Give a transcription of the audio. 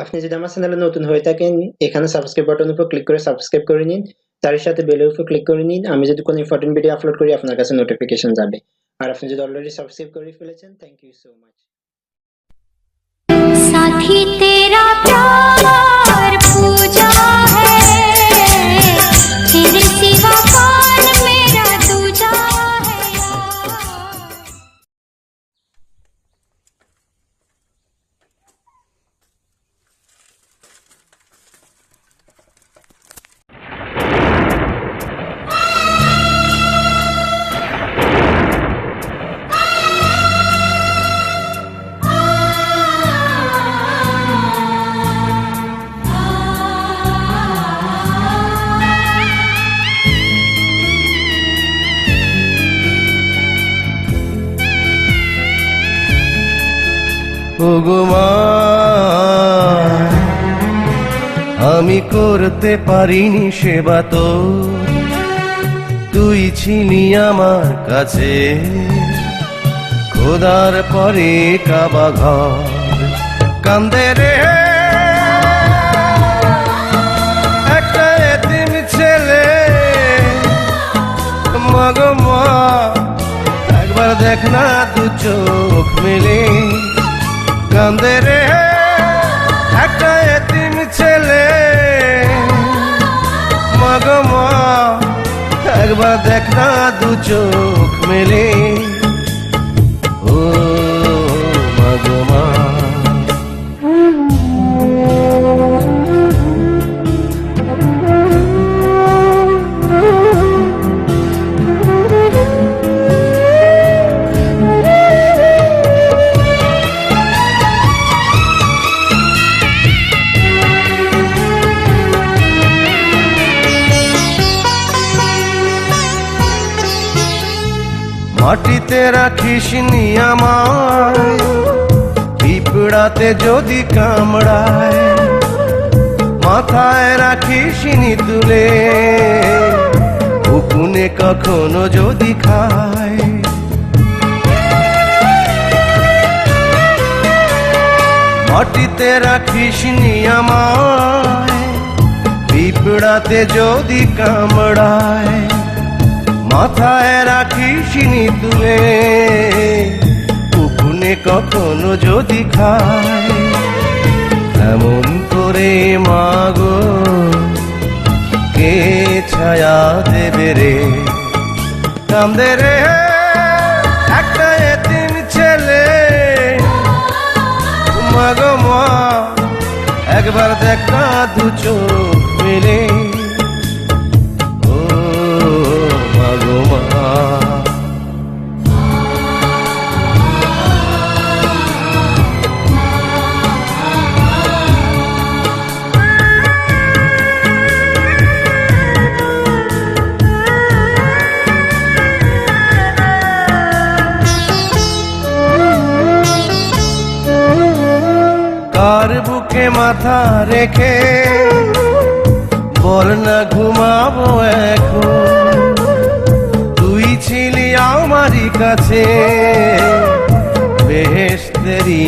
আপনি যদি আমার চ্যানেলে নতুন হয়ে থাকেন, এখানে সাবস্ক্রাইব বাটনের উপর ক্লিক করে সাবস্ক্রাইব করে নিন। তার সাথে বেলের উপর ক্লিক করে নিন। আমি যদি কোনো ইম্পর্টেন্ট ভিডিও আপলোড করি আপনার কাছে নোটিফিকেশন যাবে। আর আপনি যদি অলরেডি সাবস্ক্রাইব করে ফেলেছেন, থ্যাংক ইউ সো মাচ। साथी तेरा प्यार पूजा है, तेरे सिवा कौन मेरा दूजा है यार। ওগো মা, আমি করতে পারিনি সেবা তো, তুই ছিলি আমার কাছে খোদার পরে কাবা ঘর। কান্দে রে একটা এতিম ছেলে, মাগো মা একবার দেখ না দু চোখ মেলে। কান্দে রে একটা এতিম ছেলে, মাগো মা একবার দেখ না দু চোখ মেলে। ও মাগো মা, মাটিতে রাখিস নি আমায়, পিঁপড়াতে যদি কামড়ায়, মাথায় রাখিস নি তুলে, উকুনে কখনো যদি খায়। মাটিতে রাখিস নি আমায়, পিঁপড়াতে যদি কামড়ায়, মাথায় রাখিস নি তুলে, উকুনে কখনো যদি খায়। এমন করে মাগো কে ছায়া দেবে রে। কান্দে রে একটা এতিম ছেলে, মাগো মা একবার দেখ না দু চোখ মেলে। কার বুকে মাথা রেখে বল না ঘুমাবো এখন, তুই ছিলি আমারই কাছে বেহেশতেরই